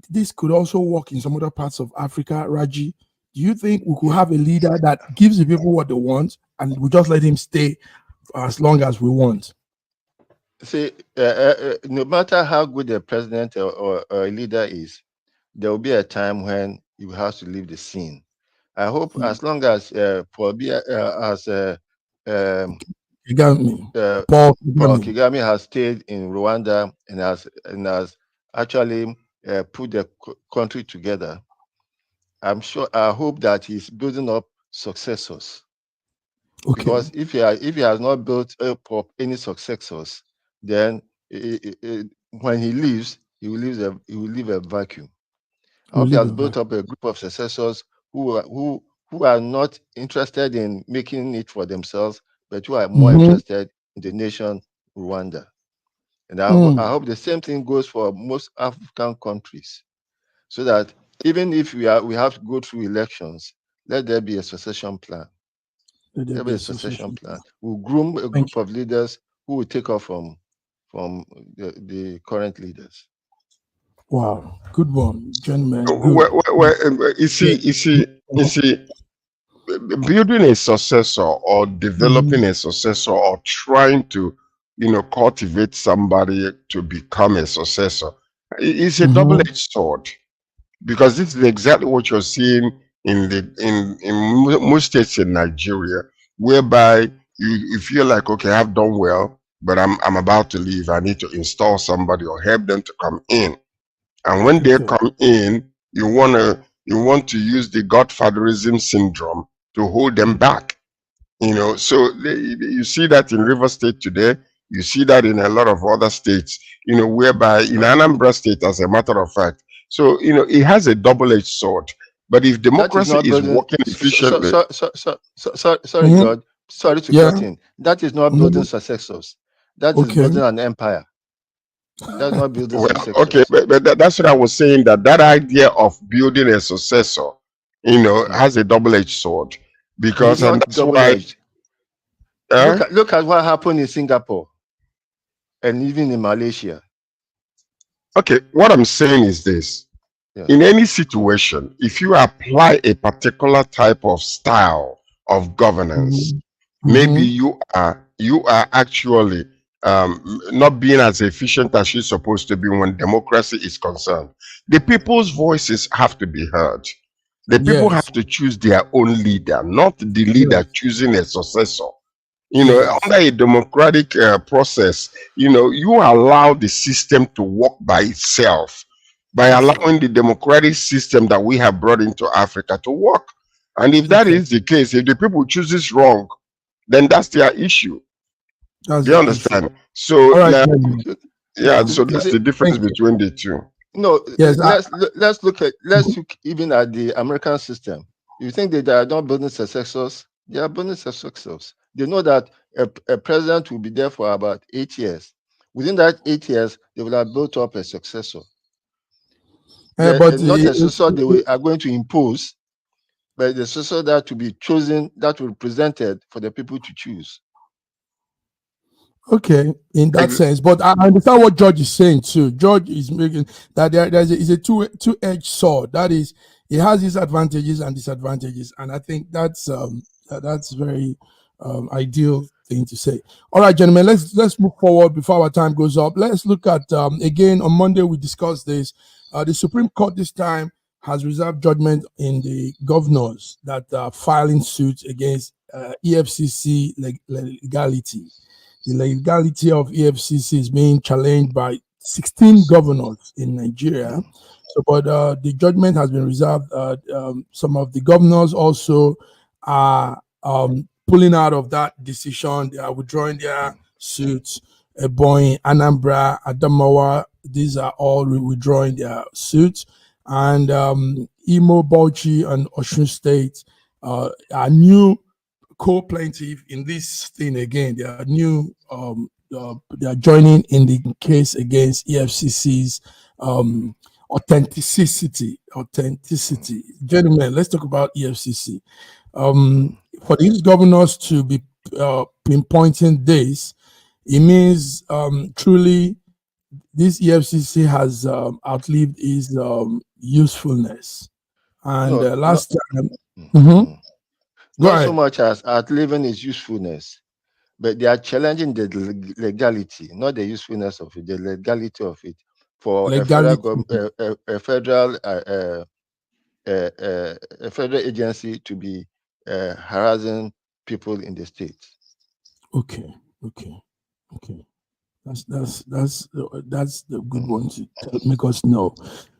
this could also work in some other parts of Africa, Raji? Do you think we could have a leader that gives the people what they want and we just let him stay for as long as we want? See, no matter how good a president or a leader is, there will be a time when you have to leave the scene. I hope as long as Paul Kagame has stayed in Rwanda and has actually put the country together, I hope that he's building up successors. Okay. Because if he has not built up any successors, then when he leaves, he will leave a vacuum. I hope he has built up a group of successors who are not interested in making it for themselves, but who are more interested in the nation Rwanda. And I hope the same thing goes for most African countries, so that even if we have to go through elections, let there be a succession plan. There will be a succession plan. We'll groom a group of leaders who will take off from the current leaders. Wow, good one, gentlemen. You see, building a successor or developing a successor or trying to, you know, cultivate somebody to become a successor is a double-edged sword, because this is exactly what you're seeing in most states in Nigeria, whereby you feel like, okay, I've done well, but I'm about to leave. I need to install somebody or help them to come in. And when they come in, you want to use the godfatherism syndrome to hold them back. You know, so you see that in River State today. You see that in a lot of other states. You know, whereby in Anambra State, as a matter of fact. So you know, it has a double-edged sword. But if democracy is working efficiently, sorry, God, sorry to cut in. That is not building successors. That is building an empire. That's not building Well, successors. okay, but that's what I was saying. That idea of building a successor, has a double-edged sword, It's because and not that's why. double-edged. Look at what happened in Singapore and even in Malaysia. Okay, what I'm saying is this: Yeah. in any situation, if you apply a particular type of style of governance, maybe you are actually not being as efficient as you're supposed to be when democracy is concerned. The people's voices have to be heard. The people Yes. have to choose their own leader, not the leader choosing a successor. Yes. Under a democratic process, you allow the system to work by itself, by allowing the democratic system that we have brought into Africa to work. And if that is the case, if the people chooses wrong, then that's their issue. That's Do you the understand? issue. So All right. so that's the difference between the two. No, Yes. let's look even at the American system. You think that they are not building successors? They are building successors. They know that a president will be there for about 8 years. Within that 8 years, they will have built up a successor. But Not a successor they are going to impose, but the successor that to be chosen, that will be presented for the people to choose. okay, in that sense, but I understand what George is saying too. George is making that there's a two-edged sword. That is, it has its advantages and disadvantages, and I think that's very ideal thing to say. All right, gentlemen, let's move forward before our time goes up. Let's look at again on Monday we discussed this. The Supreme Court this time has reserved judgment in the governors that are filing suits against EFCC legality. The legality of EFCC is being challenged by 16 governors in Nigeria. So, but the judgment has been reserved. Some of the governors also are pulling out of that decision. They are withdrawing their suits. Ebonyi, Anambra, Adamawa, these are all withdrawing their suits. And Imo, Bauchi, and Osun State are new co-plaintiff in this thing again. They are new. They are joining in the case against EFCC's authenticity. Gentlemen, let's talk about EFCC. For these governors to be pinpointing this, it means truly this EFCC has outlived its usefulness. And last time. Not so much as outliving its usefulness, but they are challenging the legality, not the usefulness of it, the legality of it, for a federal agency to be harassing people in the state. Okay. That's the good one to make us know.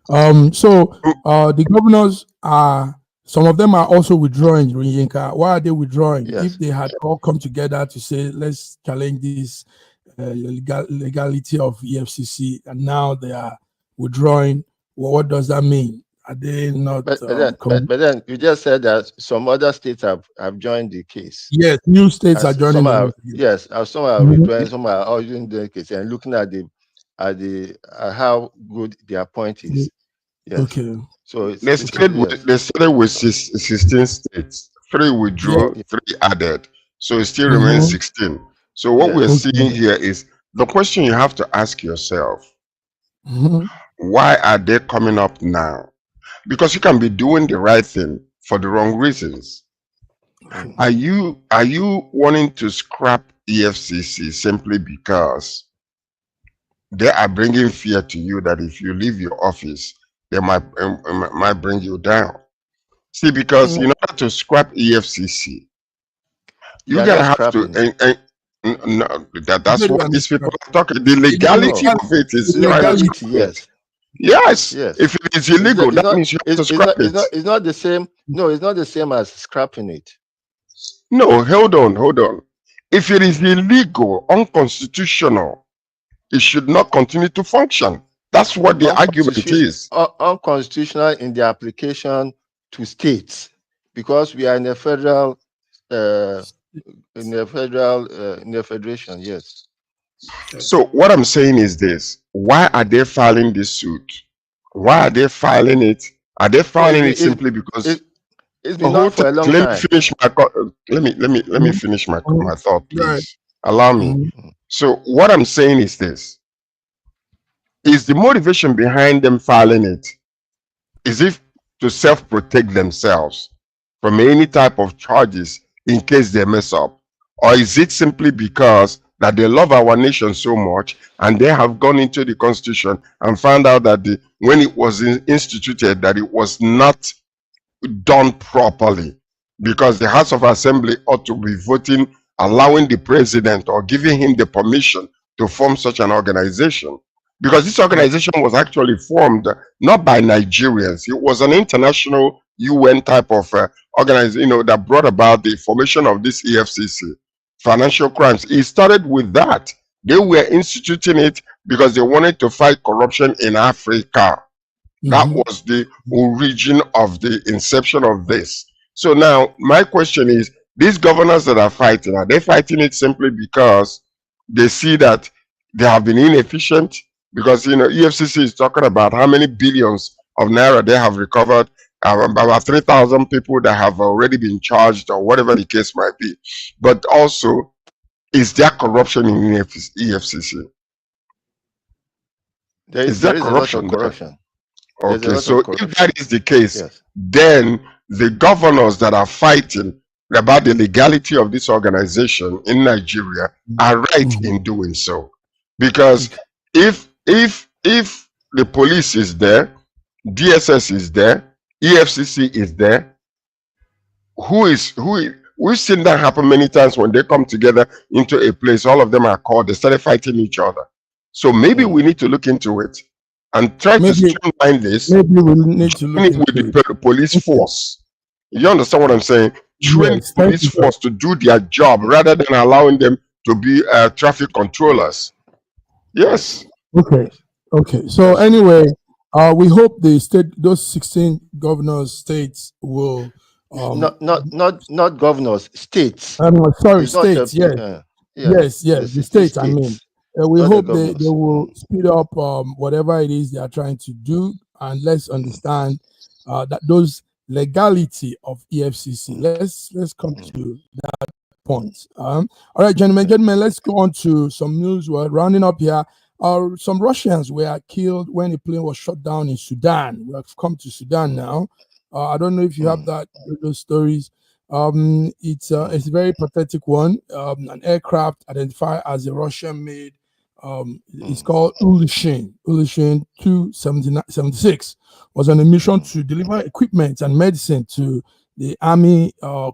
So the governors are. Some of them are also withdrawing, Yinka. Why are they withdrawing? Yes. If they had all come together to say, let's challenge this legality of EFCC, and now they are withdrawing, well, what does that mean? Are they not? But then you just said that some other states have joined the case. Yes, new states are joining. Some are withdrawing, some are all joining the case, and looking at how good their point is. Yes. Okay. So they started with 16 states. 3 withdrew, 3 added. So it still remains 16. So what we're seeing here is the question you have to ask yourself: why are they coming up now? Because you can be doing the right thing for the wrong reasons. Are you wanting to scrap EFCC simply because they are bringing fear to you that if you leave your office, they might bring you down? See, because in order to scrap EFCC, you gotta have to. No, that's what these people are talking. The legality of it is legality. Yes. Yes. If it is illegal, that means you have to scrap it. It's not the same. No, it's not the same as scrapping it. No, hold on. If it is illegal, unconstitutional, it should not continue to function. That's what the argument is. Unconstitutional in the application to states, because we are in a federal, in a federation. Yes. So what I'm saying is this: why are they filing this suit? Why are they filing it? Are they filing it simply because? It's been on for a long Let me time. finish my let me finish my thought, Right. please. Allow me. So what I'm saying is this: is the motivation behind them filing it is if to self-protect themselves from any type of charges in case they mess up, or is it simply because that they love our nation so much and they have gone into the constitution and found out that when it was instituted that it was not done properly, because the House of Assembly ought to be voting, allowing the president or giving him the permission to form such an organization. Because this organization was actually formed not by Nigerians. It was an international UN type of organization, that brought about the formation of this EFCC, financial crimes. It started with that. They were instituting it because they wanted to fight corruption in Africa. That was the origin of the inception of this. So now my question is, these governors that are fighting, are they fighting it simply because they see that they have been inefficient? Because EFCC is talking about how many billions of naira they have recovered, about 3,000 people that have already been charged, or whatever the case might be. But also, is there corruption in EFCC? There is a lot of corruption. Okay, so if that is the case, then the governors that are fighting about the legality of this organization in Nigeria are right in doing so. Because if the police is there, DSS is there, EFCC is there, we've seen that happen many times when they come together into a place, all of them are called, they started fighting each other. So maybe we need to look into it and try to streamline this. Maybe we need to look into with the police force. You understand what I'm saying? Train the police force to do their job rather than allowing them to be traffic controllers. Yes. Okay. So anyway, we hope those 16 governors states will not governors, states. Sorry, states. Yes, the states. I mean, we hope they will speed up whatever it is they are trying to do, and let's understand that those legality of EFCC. Let's come to that point. All right, gentlemen, let's go on to some news. We're rounding up here. Some Russians were killed when a plane was shot down in Sudan. We have come to Sudan now. I don't know if you have those stories. It's a very pathetic one. An aircraft identified as a Russian-made. It's called Ulishin 276 was on a mission to deliver equipment and medicine to the army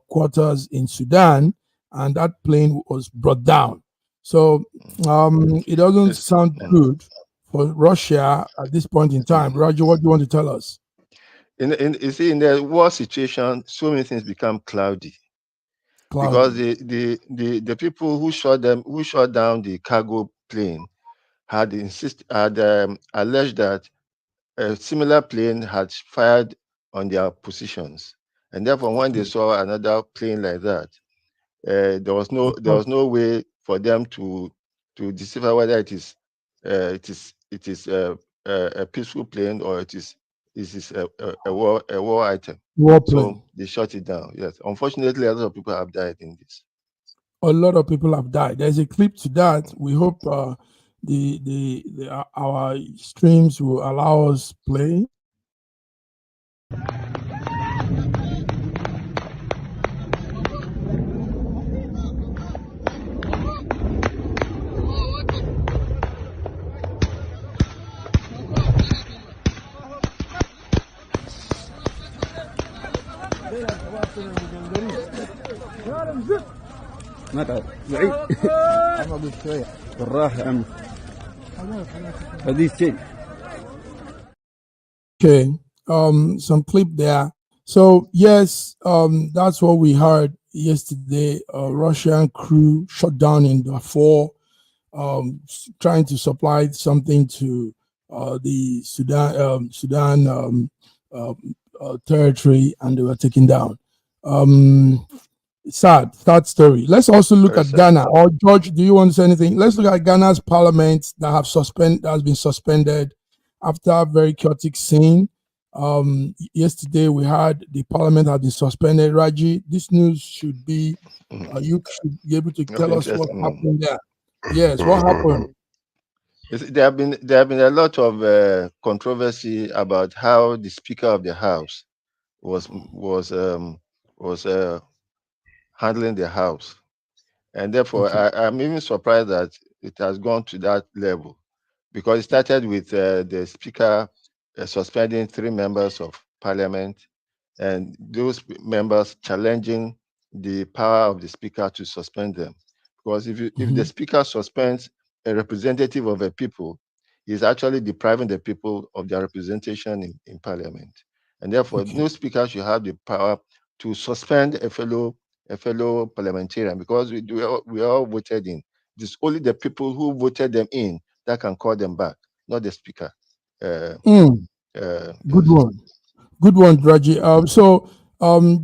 quarters in Sudan, and that plane was brought down. So it doesn't sound good for Russia at this point in time. Roger, what do you want to tell us? In the war situation, so many things become cloudy. Because the people who shot down the cargo plane had alleged that a similar plane had fired on their positions, and therefore when they saw another plane like that, there was no way for them to decipher whether it is a peaceful plane or it is a war item. So they shut it down. Yes, unfortunately, a lot of people have died in this. A lot of people have died. There's a clip to that. We hope our streams will allow us play. ما تعرف بعيد أفضل شوية بالراحة أم هذه شيء. Okay, some clip there. So yes, that's what we heard yesterday. Russian crew shot down in Darfur, trying to supply something to the Sudan territory, and they were taken down. Sad story. Let's also look Very at sad. Ghana. Or George, do you want to say anything? Let's look at Ghana's parliament that has been suspended after a very chaotic scene. Yesterday we had the parliament had been suspended. Raji, this news should be you should be able to tell us what happened there. Yes, what happened? There have been a lot of controversy about how the Speaker of the House was handling the House, and therefore I'm even surprised that it has gone to that level, because it started with the Speaker suspending 3 members of Parliament, and those members challenging the power of the Speaker to suspend them. Because if the Speaker suspends a representative of a people, he's actually depriving the people of their representation in Parliament. And therefore, no Speaker should have the power to suspend a fellow parliamentarian, because we all voted in. It's only the people who voted them in that can call them back, not the Speaker. Good one, Raji.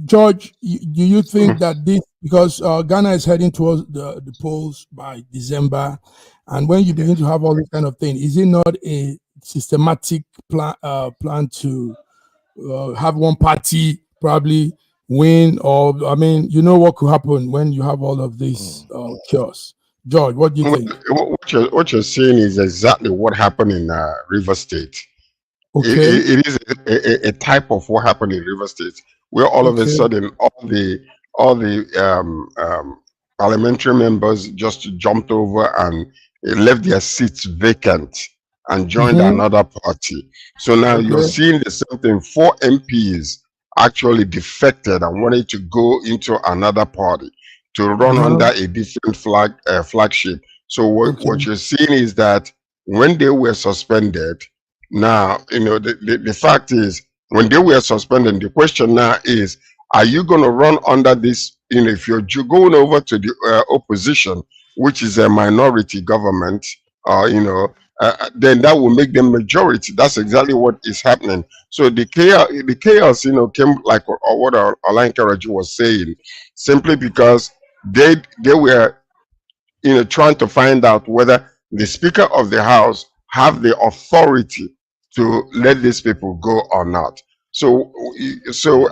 George, do you think that this, because Ghana is heading towards the polls by December, and when you begin to have all this kind of thing, is it not a systematic plan to have one party probably win? Or, I mean, you know what could happen when you have all of this chaos? George, what do you think? What you're saying is exactly what happened in River State. Okay. It is a type of what happened in River State, where all of a sudden all the parliamentary members just jumped over and left their seats vacant and joined another party. So now you're seeing the same thing. 4 MPs actually defected and wanted to go into another party to run under a different flagship. So what you're seeing is that when they were suspended, now, you know, the fact is, when they were suspended, the question now is, are you going to run under this? You know, if you're going over to the opposition, which is a minority government, then that will make them majority. That's exactly what is happening. So the chaos, you know, came like what Alain Karaji was saying, simply because they were, you know, trying to find out whether the Speaker of the House have the authority to let these people go or not. So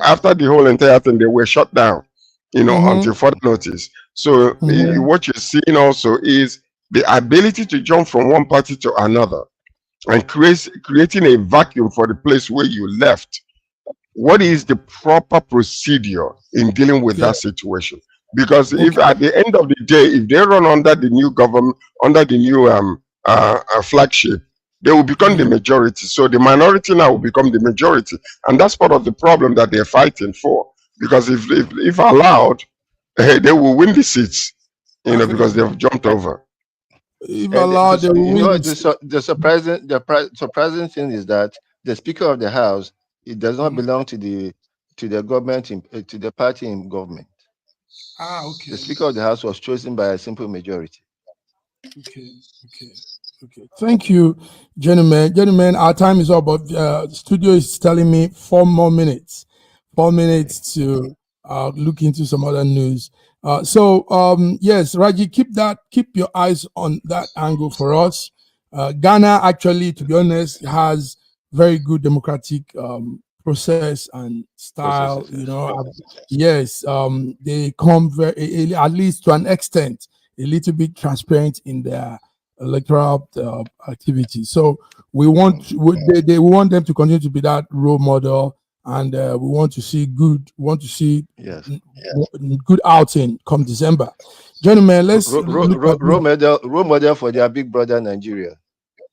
after the whole entire thing, they were shut down, you know, until further notice. So what you're seeing also is the ability to jump from one party to another and creating a vacuum for the place where you left. What is the proper procedure in dealing with that situation? Because if at the end of the day, if they run under the new government, under the new flagship, they will become the majority. So the minority now will become the majority, and that's part of the problem that they're fighting for. Because if allowed, they will win the seats, you know, because they've jumped over. If allowed, they will win. The surprising thing is that the Speaker of the House, it does not belong to the government, to the party in government. Okay. The Speaker of the House was chosen by a simple majority. Okay. Thank you, gentlemen. Our time is up, but the studio is telling me 4 more minutes. 4 minutes to look into some other news. Yes, Raji, keep your eyes on that angle for us. Ghana, actually, to be honest, has very good democratic process and style. You know, yes, they come very, at least to an extent, a little bit transparent in their electoral activity. So we want we want them to continue to be that role model, and we want to see good outing come December. Gentlemen, let's role model for their big brother Nigeria.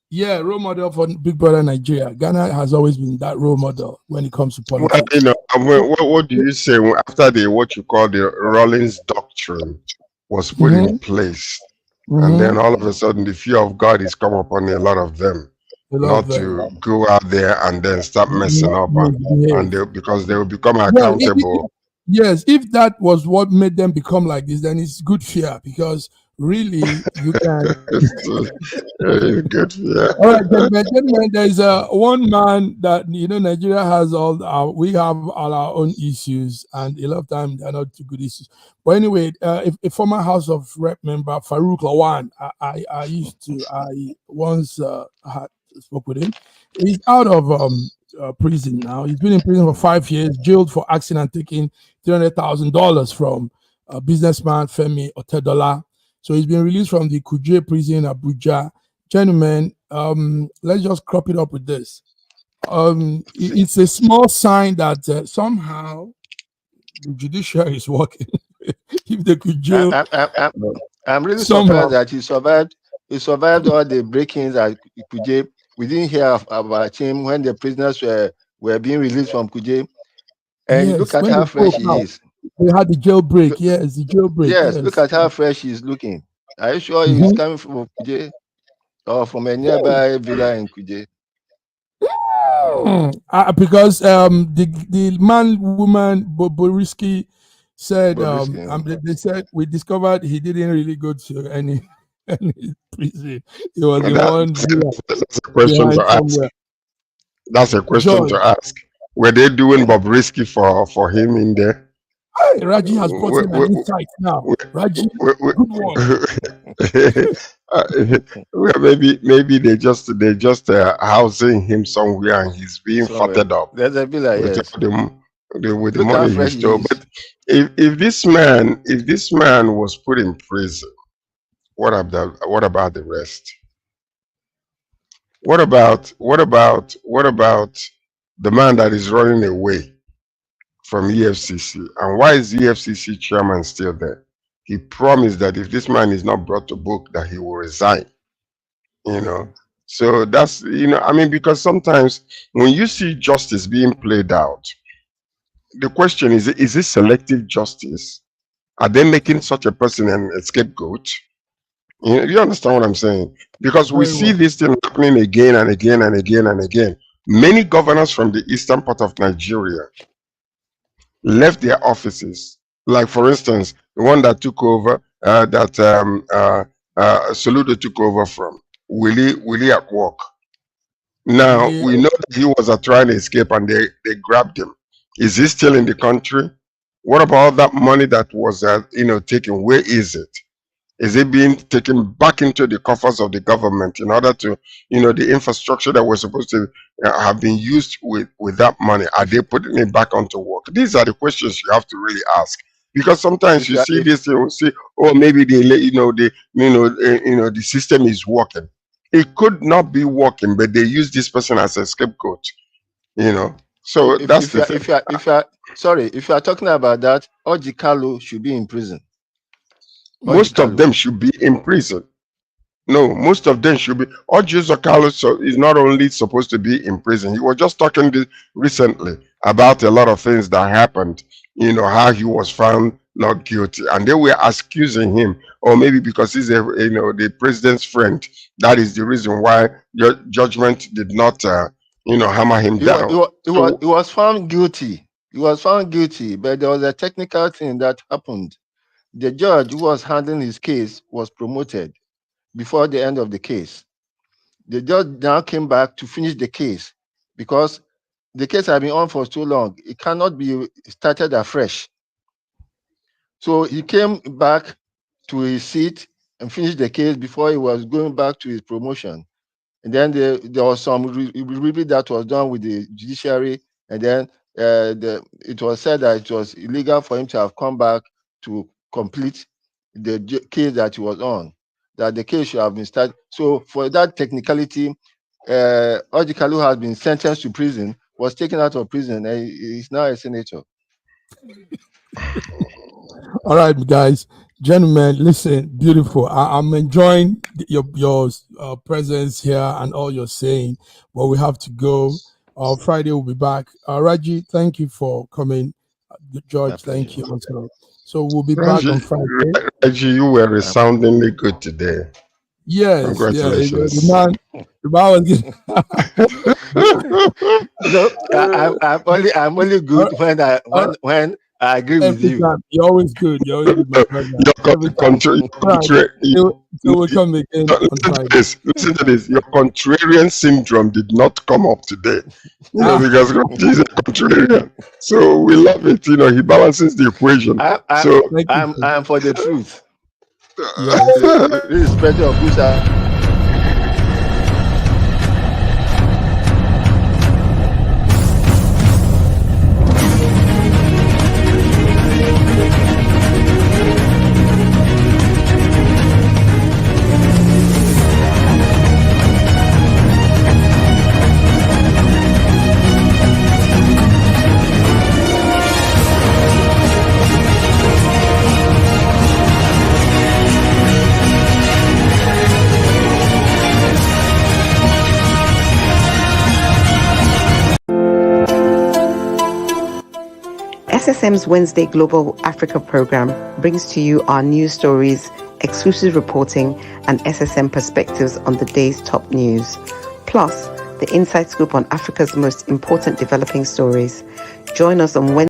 Yeah, role model for big brother Nigeria. Ghana has always been that role model when it comes to politics. Well, you know, what do you say after what you call the Rawlings Doctrine was put in place? And then all of a sudden, the fear of God is come upon a lot of them, to go out there and then start messing up, because they will become accountable. Yes, if that was what made them become like this, then it's good fear, because really you can. Good fear. All right, gentlemen, there's one man that, Nigeria has we have all our own issues, and a lot of times they're not too good issues. But anyway, a former House of Rep member, Farouk Lawan, I once had spoke with him. He's out of prison now. He's been in prison for 5 years, jailed for asking and taking $300,000 from businessman Femi Otedola. So he's been released from the Kuje prison in Abuja. Gentlemen, let's just crop it up with this. It's a small sign that somehow the judiciary is working. If they could jail, I'm really somehow. surprised that he survived. He survived all the break-ins at Kuje. We didn't hear about him when the prisoners were being released from Kuje. And Yes, look at when how they fresh spoke he out, is. they had the jailbreak. Yes, the jailbreak. Yes, Yes. look at how fresh he's looking. Are you sure he's coming from Kuje or from a nearby villa in Kuje? Because the woman Bobrisky said they said we discovered he didn't really go to any prison. He was in one villa. That's a question to ask. Somewhere. That's a question to ask. Were they doing Bobrisky for him in there? Hey, Raji has brought in an insight now. Raji, good one. Maybe they just housing him somewhere and he's being fatted up. There's a villa, yes. With the money he stole. But if this man was put in prison, what about the rest? What about the man that is running away from EFCC? And why is the EFCC chairman still there? He promised that if this man is not brought to book, that he will resign. So that's, because sometimes when you see justice being played out, the question is it selective justice? Are they making such a person a scapegoat? You understand what I'm saying? Because we see this thing happening again and again and again and again. Many governors from the eastern part of Nigeria left their offices. Like, for instance, the one that took over, Soludo took over from, Willie at work. Now, we know that he was trying to escape and they grabbed him. Is he still in the country? What about that money that was, taken? Where is it? Is it being taken back into the coffers of the government in order to, the infrastructure that was supposed to have been used with that money? Are they putting it back onto work? These are the questions you have to really ask. Because sometimes you see this, you say, oh, maybe the system is working. It could not be working, but they use this person as a scapegoat. So that's the thing. If you are talking about that, Oji Kalu should be in prison. Most of them should be in prison. No, most of them should be. Oji Kalu is not only supposed to be in prison. He was just talking recently about a lot of things that happened. How he was found not guilty, and they were accusing him, or maybe because he's the president's friend. That is the reason why your judgment did not hammer him down. He was found guilty. He was found guilty, but there was a technical thing that happened. The judge who was handling his case was promoted before the end of the case. The judge now came back to finish the case because the case had been on for so long. It cannot be started afresh. So he came back to his seat and finished the case before he was going back to his promotion. And then there was some review that was done with the judiciary, and then it was said that it was illegal for him to have come back to complete the case that he was on, that the case should have been started. So for that technicality, Oji Kalu has been sentenced to prison, was taken out of prison, and he's now a senator. All right, guys, gentlemen, listen, beautiful. I'm enjoying your presence here and all you're saying, but we have to go. Friday we'll be back. Raji, thank you for coming. George, thank you also. So we'll be back on Friday. Raji, you were resoundingly good today. Yes, congratulations. The man was I'm only good when I agree with Every you. time. You're always good. You're always good, my brother. Every time. So we'll come again on Friday. Listen to this. Your contrarian syndrome did not come up today. Because he's a contrarian. So we love it. He balances the equation. I'm for the truth. Yeah. Irrespective of who's out. SSM's Wednesday Global Africa program brings to you our news stories, exclusive reporting, and SSM perspectives on the day's top news. Plus, the inside scoop on Africa's most important developing stories. Join us on Wednesday.